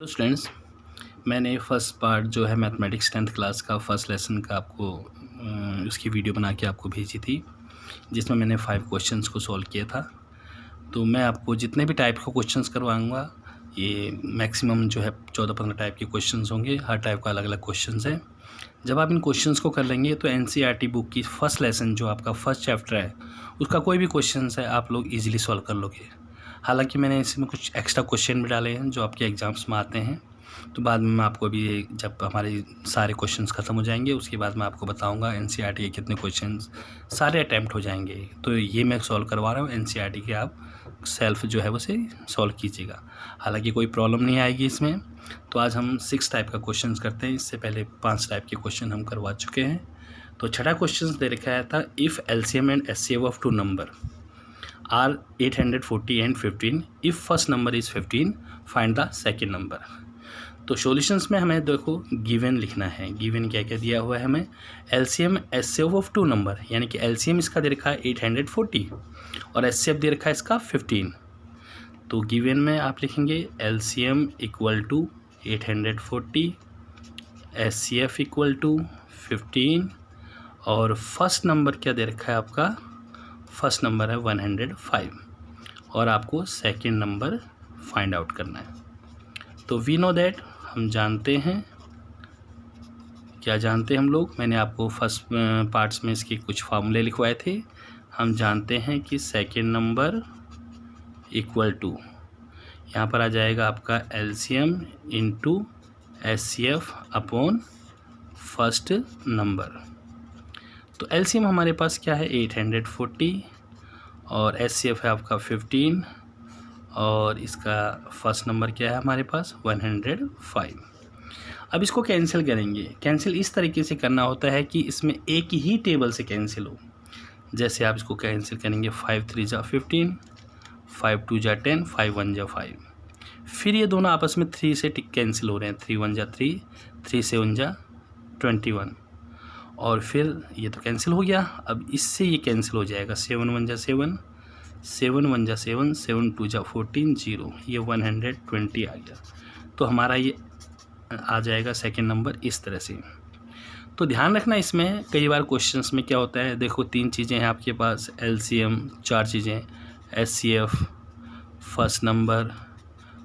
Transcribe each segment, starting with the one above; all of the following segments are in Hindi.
तो स्टूडेंट्स, मैंने फ़र्स्ट पार्ट जो है मैथमेटिक्स 10th क्लास का फ़र्स्ट लेसन का आपको उसकी वीडियो बना के आपको भेजी थी, जिसमें मैंने 5 क्वेश्चंस को सॉल्व किया था। तो मैं आपको जितने भी टाइप के क्वेश्चंस करवाऊंगा, ये मैक्सिमम जो है 14-15 टाइप के क्वेश्चंस होंगे। हर टाइप का अलग अलग क्वेश्चंस है। जब आप इन क्वेश्चंस को कर लेंगे तो एनसीईआरटी बुक की फ़र्स्ट लेसन जो आपका फ़र्स्ट चैप्टर है, उसका कोई भी क्वेश्चंस है आप लोग ईजिली सॉल्व कर लोगे। हालांकि मैंने इसमें कुछ एक्स्ट्रा क्वेश्चन भी डाले हैं जो आपके एग्ज़ाम्स में आते हैं। तो बाद में मैं आपको अभी जब हमारे सारे क्वेश्चंस ख़त्म हो जाएंगे उसके बाद मैं आपको बताऊंगा एनसीईआरटी के कितने क्वेश्चंस सारे अटैम्प्ट हो जाएंगे। तो ये मैं सॉल्व करवा रहा हूँ एनसीईआरटी के, आप सेल्फ जो है उसे सॉल्व कीजिएगा। हालांकि कोई प्रॉब्लम नहीं आएगी इसमें। तो आज हम 6 टाइप का क्वेश्चन करते हैं। इससे पहले 5 टाइप के क्वेश्चन हम करवा चुके हैं। तो छठा क्वेश्चन दे रखा था, if LCM and HCF of 2 number are 840 and 15, if first number is 15 find the second number. तो सॉल्यूशंस में हमें देखो गिवन लिखना है। गिवन क्या क्या दिया हुआ है हमें, एलसीएम एचसीएफ ऑफ 2 नंबर, यानी कि एलसीएम इसका दे रखा है 840 और एचसीएफ दे रखा है इसका 15। तो गिवन में आप लिखेंगे LCM equal to 840, HCF equal to 15 और फर्स्ट नंबर क्या दे रखा है आपका, फर्स्ट नंबर है 105 और आपको सेकेंड नंबर फाइंड आउट करना है। तो वी नो दैट, हम जानते हैं, क्या जानते हैं हम लोग, मैंने आपको फर्स्ट पार्ट्स में इसके कुछ फार्मूले लिखवाए थे। हम जानते हैं कि सेकेंड नंबर इक्वल टू, यहाँ पर आ जाएगा आपका LCM into HCF upon first number. तो एलसीएम हमारे पास क्या है 840 और एचसीएफ है आपका 15 और इसका फर्स्ट नंबर क्या है हमारे पास 105। अब इसको कैंसिल करेंगे। कैंसिल इस तरीके से करना होता है कि इसमें एक ही टेबल से कैंसिल हो। जैसे आप इसको कैंसिल करेंगे 5 3 जा 15, 5 2 जा 10, 5 1 जा 5। फिर ये दोनों आपस में 3 से कैंसिल हो रहे हैं, 3 1 जा 3, 3 7 जा 21 और फिर ये तो कैंसिल हो गया। अब इससे ये कैंसिल हो जाएगा, 7 1 जा 7, 7 1 जा 7, 7 2 जा 14, 0, ये 120 आ गया। तो हमारा ये आ जाएगा सेकंड नंबर इस तरह से। तो ध्यान रखना, इसमें कई बार क्वेश्चंस में क्या होता है, देखो 3 चीज़ें हैं आपके पास, एलसीएम 4 चीज़ें, एचसीएफ फर्स्ट नंबर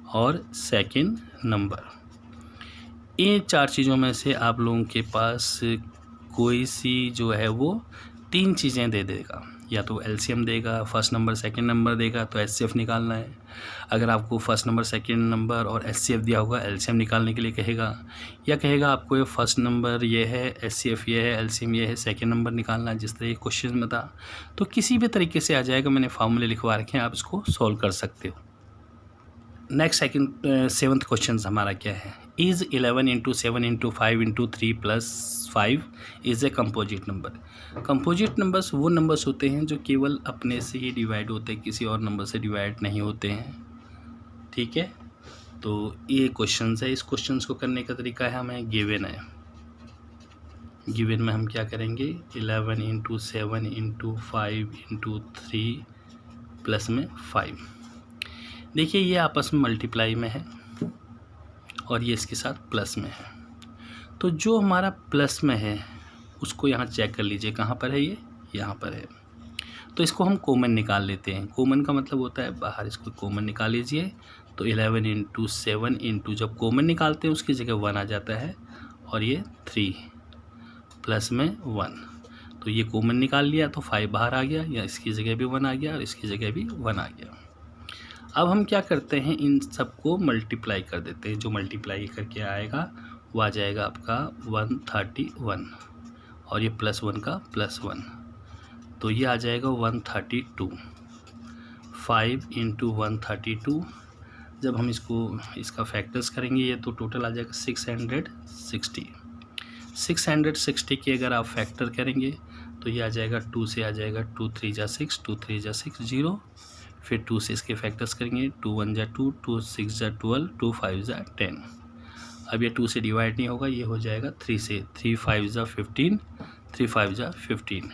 और सेकंड नंबर। ये 4 चीज़ों में से आप लोगों के पास कोई सी जो है वो 3 चीज़ें दे देगा, या तो एलसीएम देगा, फर्स्ट नंबर सेकंड नंबर देगा, तो एचसीएफ निकालना है। अगर आपको फर्स्ट नंबर सेकंड नंबर और एचसीएफ दिया होगा, एलसीएम निकालने के लिए कहेगा, या कहेगा आपको ये फर्स्ट नंबर ये है, एचसीएफ ये है, एलसीएम ये है, सेकंड नंबर निकालना है, जिस तरह क्वेश्चन में था। तो किसी भी तरीके से आ जाएगा, मैंने फार्मूले लिखवा रखे हैं, आप इसको सॉल्व कर सकते हो। नेक्स्ट 7th क्वेश्चन हमारा क्या है, is 11 into 7 into 5 into 3 plus 5 is a composite number. Composite numbers वो नंबर्स होते हैं जो केवल अपने से ही डिवाइड होते हैं, किसी और नंबर से डिवाइड नहीं होते हैं। ठीक है, तो ये क्वेश्चन है। इस क्वेश्चन को करने का तरीका है, हमें गिवन है, गिवन में हम क्या करेंगे, 11 इंटू 7 इंटू 5 इंटू 3 प्लस में 5। देखिए ये आपस में मल्टीप्लाई में है और ये इसके साथ प्लस में है। तो जो हमारा प्लस में है उसको यहाँ चेक कर लीजिए, कहाँ पर है, ये यहाँ पर है। तो इसको हम कॉमन निकाल लेते हैं। कॉमन का मतलब होता है बाहर, इसको कॉमन निकाल लीजिए। तो 11 इंटू 7 इंटू, जब कॉमन निकालते हैं उसकी जगह 1 आ जाता है और ये 3 प्लस में 1। तो ये कॉमन निकाल लिया तो 5 बाहर आ गया, या इसकी जगह भी 1 आ गया और इसकी जगह भी 1 आ गया। अब हम क्या करते हैं, इन सबको मल्टीप्लाई कर देते हैं। जो मल्टीप्लाई करके आएगा वो आ जाएगा आपका 131 और ये +1 का +1, तो ये आ जाएगा 132। 5 इंटू 132, जब हम इसका फैक्टर्स करेंगे ये तो टोटल आ जाएगा 660। 660 की अगर आप फैक्टर करेंगे तो ये आ जाएगा 2 से आ जाएगा, 2 3 जा 6, 2 3 जा 6 0, फिर 2 से इसके फैक्टर्स करेंगे, 2 1 जा 2, 2 6 जा 12, 2 5 जा 10। अब ये 2 से डिवाइड नहीं होगा, ये हो जाएगा 3 से, 3 5 जा 15, 3 5 जा 15।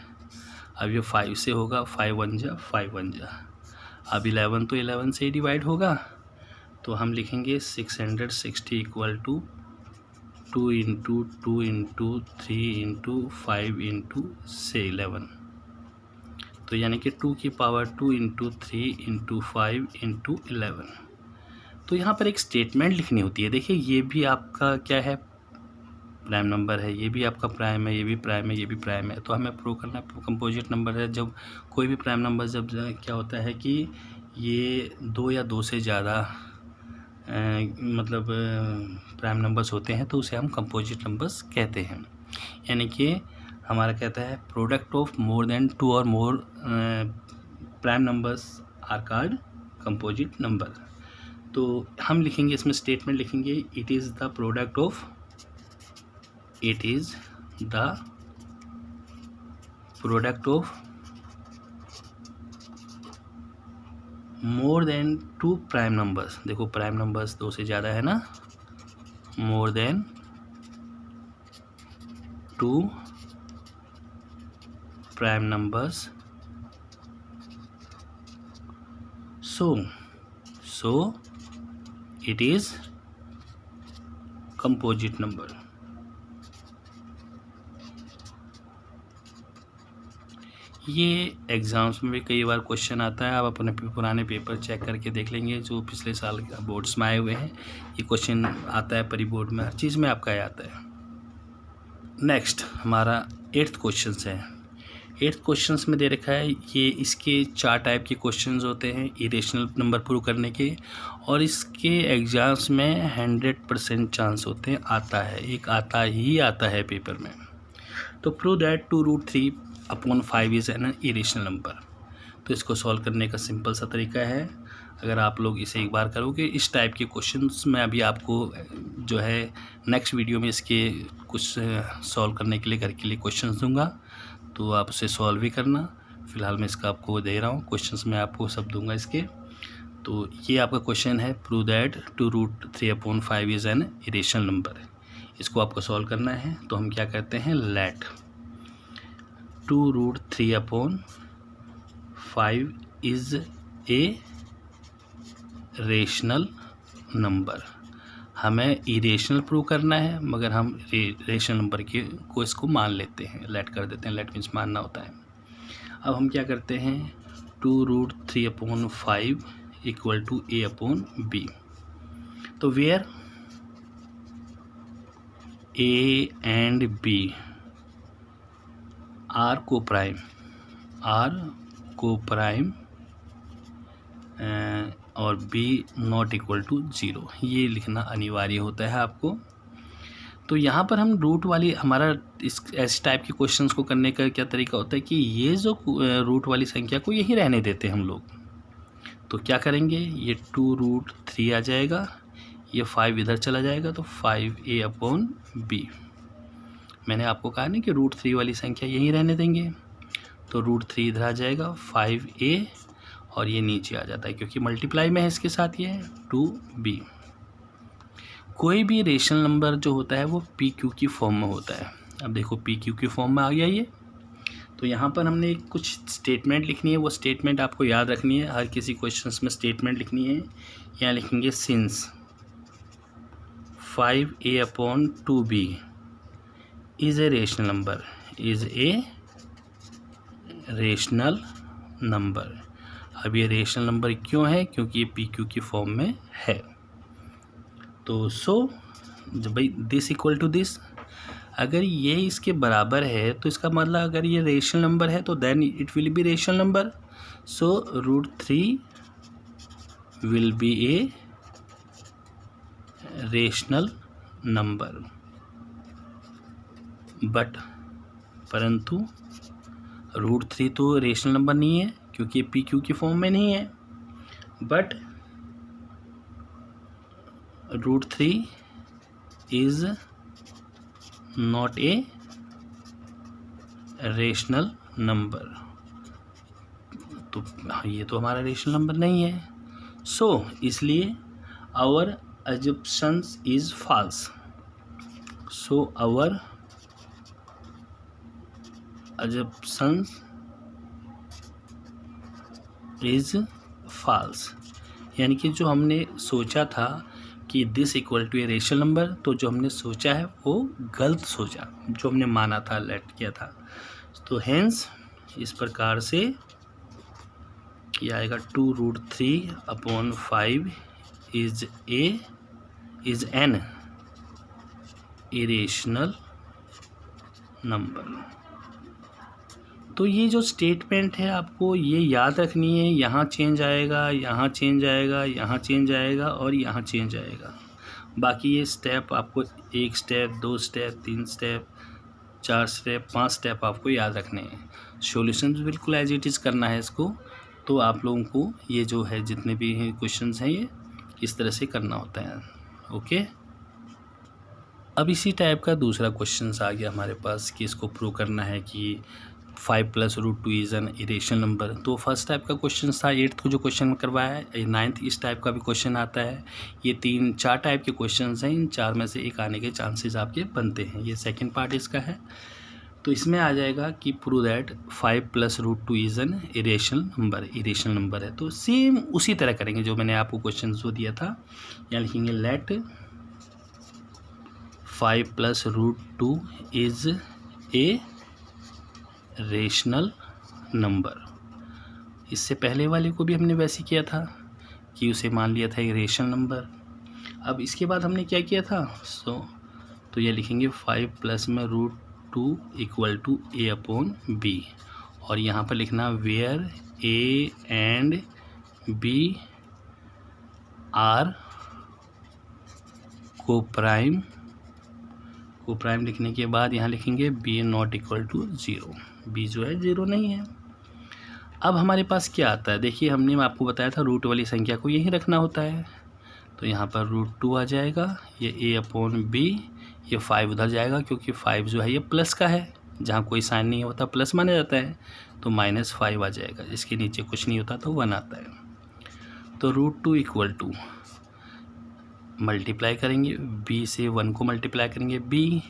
अब ये 5 से होगा, 5 1 जा 5 1 जा। अब 11 तो 11 से ही डिवाइड होगा, तो हम लिखेंगे 660 equal to 2 into 2 into 3 into 5 into से 11, तो यानी कि 2 की पावर 2 इंटू 3 इंटू 5 इंटू 11। तो यहाँ पर एक स्टेटमेंट लिखनी होती है। देखिए ये भी आपका क्या है, प्राइम नंबर है, ये भी आपका प्राइम है, ये भी प्राइम है, ये भी प्राइम है। तो हमें प्रूव करना है कंपोजिट नंबर है। जब कोई भी प्राइम नंबर जब क्या होता है कि ये 2 या 2 से ज़्यादा मतलब प्राइम नंबर्स होते हैं तो उसे हम कंपोजिट नंबर्स कहते हैं। यानी कि हमारा कहता है प्रोडक्ट ऑफ मोर देन 2 और more prime numbers are called composite number. तो हम लिखेंगे इसमें स्टेटमेंट लिखेंगे, it is the product of more than 2 prime numbers. देखो प्राइम नंबर्स 2 से ज़्यादा है ना, more than 2 prime numbers, so it is composite number। ये एग्ज़ाम्स में भी कई बार क्वेश्चन आता है। आप अपने पुराने पेपर चेक करके देख लेंगे जो पिछले साल बोर्ड्स में आए हुए हैं, ये क्वेश्चन आता है परी बोर्ड में, हर चीज़ में आपका आता है। नेक्स्ट हमारा 8th क्वेश्चन है। 8th क्वेश्चंस में दे रखा है, ये इसके 4 टाइप के क्वेश्चंस होते हैं इरेशनल नंबर प्रूव करने के, और इसके एग्ज़ाम्स में 100% चांस होते हैं आता है, एक आता है पेपर में। तो prove that 2√3/5 is an irrational number. तो इसको सॉल्व करने का सिंपल सा तरीका है, अगर आप लोग इसे एक बार करोगे, इस टाइप के क्वेश्चंस मैं अभी आपको जो है नेक्स्ट वीडियो में इसके कुछ सॉल्व करने के लिए घर के लिए क्वेश्चंस दूंगा, तो आप उसे सॉल्व भी करना। फ़िलहाल मैं इसका आपको दे रहा हूँ, क्वेश्चंस मैं आपको सब दूंगा इसके। तो ये आपका क्वेश्चन है, prove that 2√3/5 is an irrational number. इसको आपको सॉल्व करना है। तो हम क्या करते हैं, let 2√3/5 is a rational number. हमें इरेशनल प्रूव करना है, मगर हम रेशनल नंबर को इसको मान लेते हैं, लेट कर देते हैं। लेट मीन्स मानना होता है। अब हम क्या करते हैं, 2√3/5 इक्वल टू a/b। तो where a and b are coprime और b नॉट इक्वल टू 0, ये लिखना अनिवार्य होता है आपको। तो यहाँ पर हम रूट वाली हमारा इस ऐसे टाइप के क्वेश्चंस को करने का क्या तरीका होता है कि ये जो रूट वाली संख्या को यहीं रहने देते हैं हम लोग। तो क्या करेंगे, ये 2√3 आ जाएगा, ये 5 इधर चला जाएगा, तो 5a/b। मैंने आपको कहा ना कि √3 वाली संख्या यहीं रहने देंगे, तो √3 इधर आ जाएगा, 5a और ये नीचे आ जाता है क्योंकि मल्टीप्लाई में है इसके साथ, ये है 2b। कोई भी रेशनल नंबर जो होता है वो PQ की फॉर्म में होता है। अब देखो PQ की फॉर्म में आ गया ये। तो यहाँ पर हमने कुछ स्टेटमेंट लिखनी है, वो स्टेटमेंट आपको याद रखनी है, हर किसी क्वेश्चंस में स्टेटमेंट लिखनी है। यहाँ लिखेंगे since 5a/2b is a rational number, is a rational number. अब ये रेशनल नंबर क्यों है, क्योंकि ये PQ की फॉर्म में है। तो जब भाई दिस इक्वल टू दिस, अगर ये इसके बराबर है तो इसका मतलब अगर ये रेशनल नंबर है तो then it will be rational number. So √3 will be a rational number, but परंतु √3 तो रेशनल नंबर नहीं है क्योंकि PQ की फॉर्म में नहीं है। But √3 is not a rational number, तो ये तो हमारा रेशनल नंबर नहीं है। इसलिए our assumptions is false. Our assumptions is false, यानी कि जो हमने सोचा था कि this equal to a rational number, तो जो हमने सोचा है वो गलत सोचा, जो हमने माना था, लेट किया था। तो हेंस इस प्रकार से क्या आएगा, 2√3/5 इज एन इरेशनल नंबर। तो ये जो स्टेटमेंट है आपको ये याद रखनी है, यहाँ चेंज आएगा, यहाँ चेंज आएगा, यहाँ चेंज आएगा और यहाँ चेंज आएगा। बाकी ये स्टेप आपको 1 step, 2 step, 3 step, 4 step, 5 step आपको याद रखने हैं। सॉल्यूशन बिल्कुल एज इट इज़ करना है इसको। तो आप लोगों को ये जो है जितने भी क्वेश्चंस हैं ये इस तरह से करना होता है। ओके, अब इसी टाइप का दूसरा क्वेश्चन आ गया हमारे पास कि इसको प्रूव करना है कि 5 + √2 इज़ एन इरेशनल नंबर। तो फर्स्ट टाइप का क्वेश्चन था, 8th को जो क्वेश्चन करवाया है, 9th इस टाइप का भी क्वेश्चन आता है। ये 4 टाइप के क्वेश्चन हैं, इन 4 में से एक आने के चांसेस आपके बनते हैं। ये सेकंड पार्ट इसका है। तो इसमें आ जाएगा कि prove that 5 + √2 is an irrational number है। तो सेम उसी तरह करेंगे जो मैंने आपको क्वेश्चन जो दिया था। यहाँ लिखेंगे let 5 + √2 is a rational number. इससे पहले वाले को भी हमने वैसे किया था कि उसे मान लिया था एक रेशनल नंबर। अब इसके बाद हमने क्या किया था, तो ये लिखेंगे 5 + में √2 = a/b, और यहाँ पर लिखना where a and b are coprime लिखने के बाद यहाँ लिखेंगे b ≠ = 0, b जो है 0 नहीं है। अब हमारे पास क्या आता है, देखिए हमने आपको बताया था रूट वाली संख्या को यहीं रखना होता है। तो यहाँ पर √2 आ जाएगा, ये a/b, ये 5 उधर जाएगा क्योंकि 5 जो है ये प्लस का है, जहाँ कोई साइन नहीं होता प्लस माना जाता है, तो -5 आ जाएगा। इसके नीचे कुछ नहीं होता तो 1 आता है। तो √2 = मल्टीप्लाई करेंगे b से 1 को मल्टीप्लाई करेंगे, b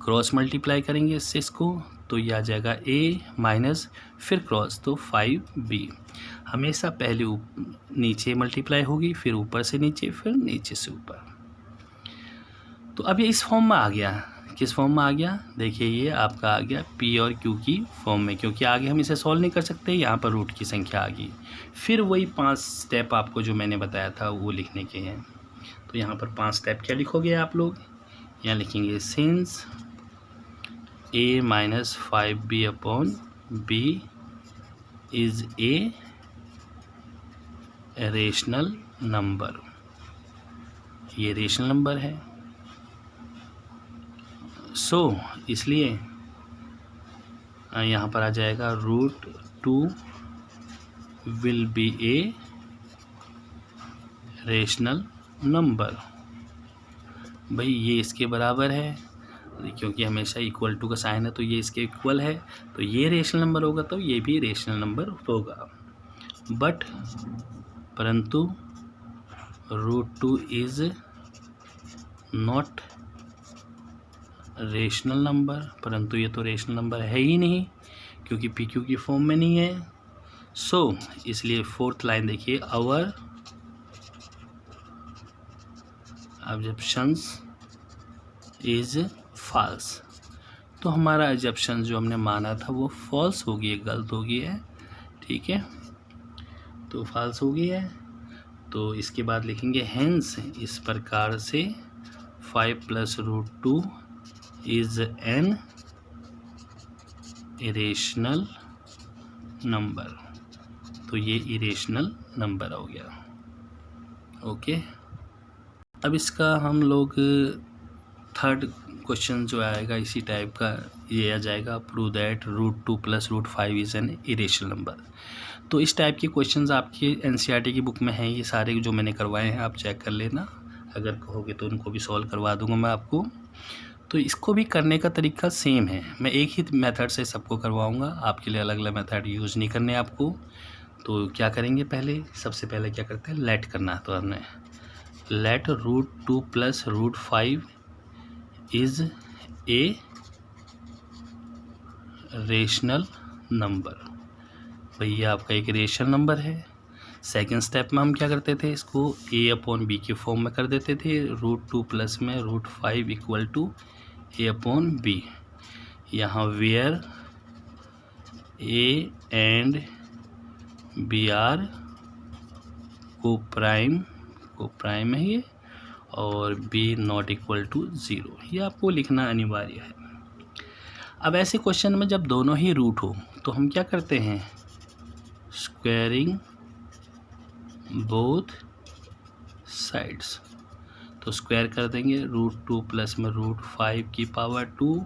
क्रॉस मल्टीप्लाई करेंगे इससे इसको, तो ये आ जाएगा a माइनस फिर क्रॉस, तो 5b। हमेशा पहले नीचे मल्टीप्लाई होगी, फिर ऊपर से नीचे, फिर नीचे से ऊपर। तो अब ये इस फॉर्म में आ गया। किस फॉर्म में आ गया, देखिए ये आपका आ गया p और q की फॉर्म में, क्योंकि आगे हम इसे सॉल्व नहीं कर सकते, यहाँ पर रूट की संख्या आ गई। फिर वही 5 स्टेप आपको जो मैंने बताया था वो लिखने के हैं। तो यहाँ पर 5 स्टेप क्या लिखोगे आप लोग, यहाँ लिखेंगे since a - 5b/b is a rational number. ये रेशनल नंबर है, इसलिए यहाँ पर आ जाएगा √2 will be a rational number. भाई ये इसके बराबर है, क्योंकि हमेशा इक्वल टू का साइन है, तो ये इसके इक्वल है, तो ये रेशनल नंबर होगा, तो ये भी रेशनल नंबर होगा। परंतु √2 इज़ नॉट रेशनल नंबर, परंतु ये तो रेशनल नंबर है ही नहीं, क्योंकि PQ की फॉर्म में नहीं है। इसलिए 4th लाइन देखिए, आवर अजम्पशंस इज फॉल्स। तो हमारा अजम्पशन जो हमने माना था वो फॉल्स हो गई है, गलत हो गई है, ठीक है, तो फॉल्स हो गई है। तो इसके बाद लिखेंगे हेंस, इस प्रकार से 5 + √2 इज एन इरेशनल नंबर। तो ये इरेशनल नंबर हो गया। ओके, अब इसका हम लोग 3rd क्वेश्चन जो आएगा इसी टाइप का ये आ जाएगा, prove that √2 + √5 is an irrational number. तो इस टाइप के क्वेश्चंस आपकी NCERT की बुक में हैं, ये सारे जो मैंने करवाए हैं आप चेक कर लेना, अगर कहोगे तो उनको भी सॉल्व करवा दूंगा मैं आपको। तो इसको भी करने का तरीका सेम है, मैं एक ही मेथड से सबको करवाऊंगा, आपके लिए अलग अलग मेथड यूज़ नहीं करने आपको। तो क्या करेंगे, सबसे पहले क्या करते हैं, लेट करना है। तो हमने let √2 + √5 is a rational number. भैया आपका एक रेशनल नंबर है, सेकेंड स्टेप में हम क्या करते थे, इसको a/b के फॉर्म में कर देते थे, √2 प्लस में √5 इक्वल टू a/b। यहाँ where a and b are coprime है ये, और b नॉट इक्वल टू 0, ये आपको लिखना अनिवार्य है। अब ऐसे क्वेश्चन में जब दोनों ही रूट हो तो हम क्या करते हैं, स्क्वायरिंग बोथ साइड्स। तो स्क्वायर कर देंगे, √2 प्लस में √5 की पावर 2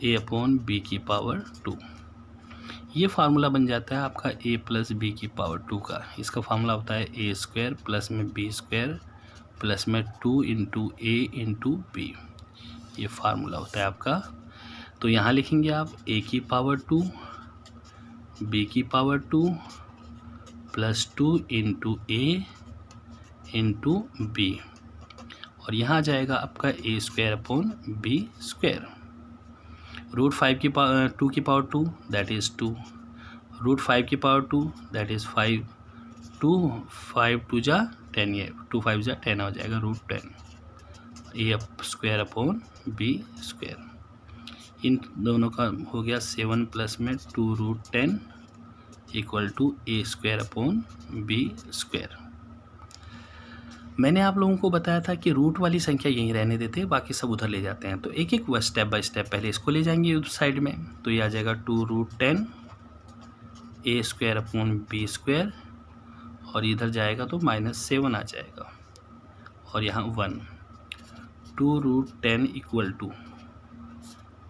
a/b की पावर 2। ये फार्मूला बन जाता है आपका a प्लस b की पावर 2 का। इसका फार्मूला होता है a² प्लस में b² प्लस में 2 इंटू a इंटू b। ये फार्मूला होता है आपका। तो यहाँ लिखेंगे आप a की पावर 2 b की power 2 plus 2 into a into b, और यहाँ आ जाएगा आपका a²/b²। √5 की पावर 2 की पावर 2 दैट इज़ 2, √5 की पावर 2 दैट इज़ 5, 5 2 जा 10, ये 2 5 जा 10 हो जाएगा √10, a²/b²। इन दोनों का हो गया 7 प्लस में 2√10 इक्वल टू a²/b²। मैंने आप लोगों को बताया था कि रूट वाली संख्या यहीं रहने देते हैं, बाकी सब उधर ले जाते हैं। तो एक एक स्टेप बाय स्टेप पहले इसको ले जाएंगे उस साइड में। तो ये आ जाएगा 2√10 a²/b², और इधर जाएगा तो -7 आ जाएगा, और यहाँ 1। 2√10 इक्वल टू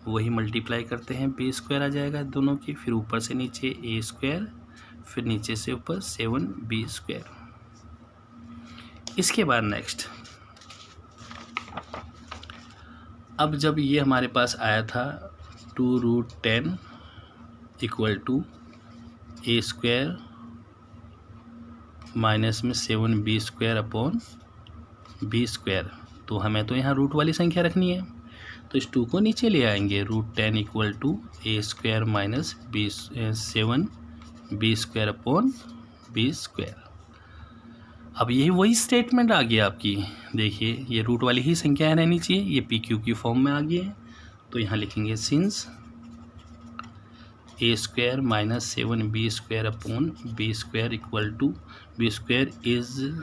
वही मल्टीप्लाई करते हैं, b² आ जाएगा दोनों की, फिर ऊपर से नीचे a², फिर नीचे से ऊपर 7b²। इसके बाद नेक्स्ट, अब जब ये हमारे पास आया था 2√10 इक्वल टू a² माइनस में 7b²/b², तो हमें तो यहाँ रूट वाली संख्या रखनी है, तो इस 2 को नीचे ले आएंगे। √10 equal to a² minus 7b²/b²। अब यही वही स्टेटमेंट आ गया आपकी। देखिए ये रूट वाली ही संख्या रहनी चाहिए, ये PQ की फॉर्म में आ गई है। तो यहाँ लिखेंगे since a² minus 7b²/b² equal to b² is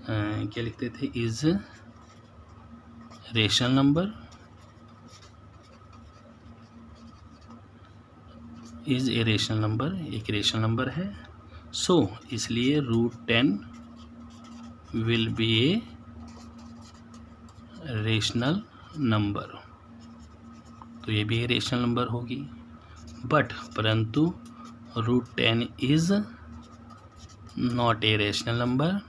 क्या लिखते थे, is rational number, is a rational number, एक रेशनल नंबर है। सो इसलिए √10 will be a rational number, तो ये भी एक रेशनल नंबर होगी। बट परंतु √10 is not a rational number,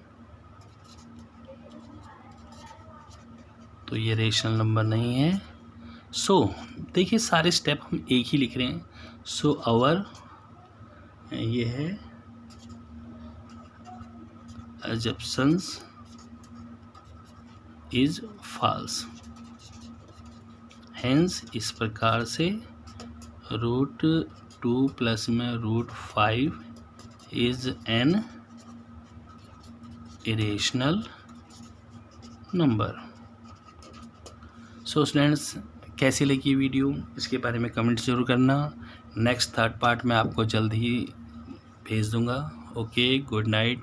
तो ये रेशनल नंबर नहीं है। सो देखिए सारे स्टेप हम एक ही लिख रहे हैं। सो आवर ये है assumptions इज फॉल्स, हेंस इस प्रकार से √2 प्लस में √5 is an irrational number. So students, कैसी लगी वीडियो इसके बारे में कमेंट जरूर करना। नेक्स्ट 3rd पार्ट में आपको जल्द ही भेज दूंगा। Okay, good night.